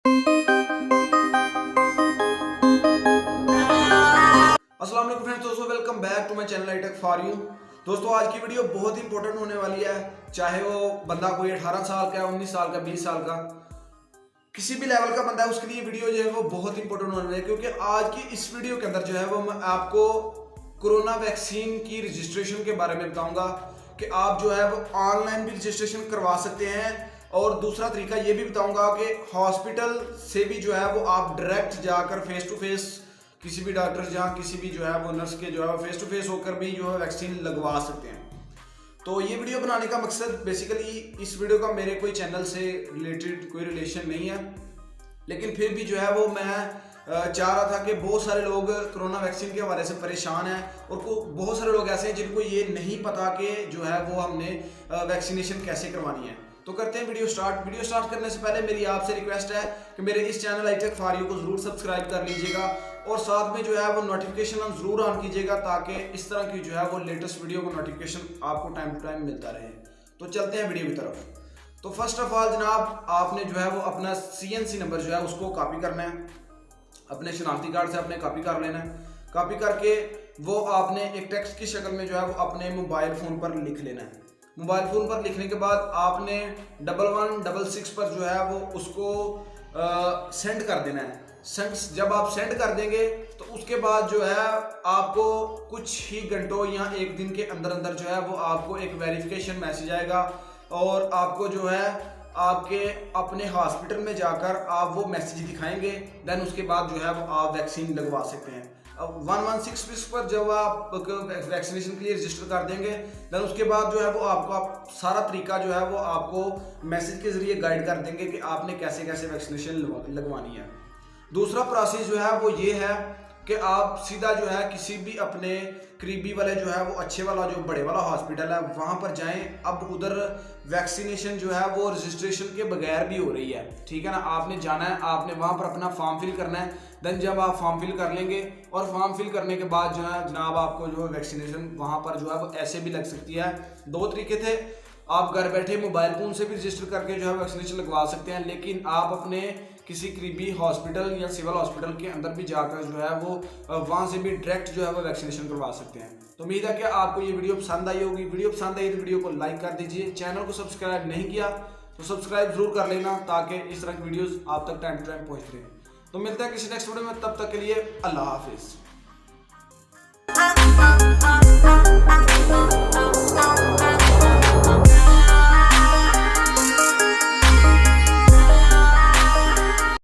अस्सलाम वालेकुम फ्रेंड्स, दोस्तों welcome back to my channel I Tech for you. दोस्तों आज की वीडियो बहुत ही इंपॉर्टेंट होने वाली है। चाहे वो बंदा कोई 18 साल का, 19 साल का, 20 साल का, किसी भी लेवल का बंदा है, उसके लिए वीडियो जो है वो बहुत इंपॉर्टेंट होने वाली है। क्योंकि आज की इस वीडियो के अंदर जो है वो मैं आपको कोरोना वैक्सीन की रजिस्ट्रेशन के बारे में बताऊंगा कि आप जो है वो ऑनलाइन भी रजिस्ट्रेशन करवा सकते हैं, और दूसरा तरीका ये भी बताऊंगा कि हॉस्पिटल से भी जो है वो आप डायरेक्ट जाकर फेस टू फेस किसी भी डॉक्टर या किसी भी जो है वो नर्स के जो है फेस टू फेस होकर भी जो है वैक्सीन लगवा सकते हैं। तो ये वीडियो बनाने का मकसद बेसिकली, इस वीडियो का मेरे कोई चैनल से रिलेटेड कोई रिलेशन नहीं है, लेकिन फिर भी जो है वो मैं चाह रहा था कि बहुत सारे लोग कोरोना वैक्सीन के हवाले से परेशान हैं, और बहुत सारे लोग ऐसे हैं जिनको ये नहीं पता कि जो है वो हमने वैक्सीनेशन कैसे करवानी है। तो करते हैं वीडियो स्टार्ट। वीडियो स्टार्ट करने से पहले मेरी आपसे रिक्वेस्ट है कि मेरे इस चैनल आई-टेक फॉर यू को जरूर सब्सक्राइब कर लीजिएगा, और साथ में जो है वो नोटिफिकेशन जरूर ऑन कीजिएगा, ताकि इस तरह की जो है वो लेटेस्ट वीडियो को नोटिफिकेशन आपको टाइम टू टाइम मिलता रहे। तो चलते हैं वीडियो की तरफ। तो फर्स्ट ऑफ ऑल जनाब, आपने जो है वो अपना CNC नंबर जो है उसको कॉपी करना है, अपने शनाख्ती कार्ड से आपने कॉपी कर लेना है। कॉपी करके वो आपने एक टेक्स्ट की शक्ल में जो है वो अपने मोबाइल फ़ोन पर लिख लेना है। मोबाइल फ़ोन पर लिखने के बाद आपने 1166 पर जो है वो उसको सेंड कर देना है। जब आप सेंड कर देंगे तो उसके बाद जो है आपको कुछ ही घंटों या एक दिन के अंदर अंदर जो है वो आपको एक वेरिफिकेशन मैसेज आएगा, और आपको जो है आपके अपने हॉस्पिटल में जाकर आप वो मैसेज दिखाएंगे। देन उसके बाद जो है वो आप वैक्सीन लगवा सकते हैं। 1166 पर जब आप वैक्सीनेशन के लिए रजिस्टर कर देंगे, देन उसके बाद जो है वो आपको सारा तरीका जो है वो आपको मैसेज के जरिए गाइड कर देंगे कि आपने कैसे कैसे वैक्सीनेशन लगवानी है। दूसरा प्रोसेस जो है वो ये है कि आप सीधा जो है किसी भी अपने करीबी वाले जो है वो अच्छे वाला जो बड़े वाला हॉस्पिटल है वहाँ पर जाएं। अब उधर वैक्सीनेशन जो है वो रजिस्ट्रेशन के बगैर भी हो रही है, ठीक है ना। आपने जाना है, आपने वहाँ पर अपना फॉर्म फिल करना है। देन जब आप फॉर्म फिल कर लेंगे, और फॉर्म फिल करने के बाद जो है जनाब आपको जो है वैक्सीनेशन वहाँ पर जो है वो ऐसे भी लग सकती है। दो तरीके थे, आप घर बैठे मोबाइल फ़ोन से भी रजिस्टर करके जो है वैक्सीनेशन लगवा सकते हैं, लेकिन आप अपने किसी करीबी हॉस्पिटल या सिविल हॉस्पिटल के अंदर भी जाकर जो है वो वहाँ से भी डायरेक्ट जो है वो वैक्सीनेशन करवा सकते हैं। तो उम्मीद है कि आपको ये वीडियो पसंद आई होगी। वीडियो पसंद आई तो वीडियो को लाइक कर दीजिए। चैनल को सब्सक्राइब नहीं किया तो सब्सक्राइब जरूर कर लेना, ताकि इस तरह की वीडियोज़ आप तक टाइम टू टाइम पहुँचते रहें। तो मिलते हैं किसी नेक्स्ट वीडियो में, तब तक के लिए अल्लाह हाफिज़।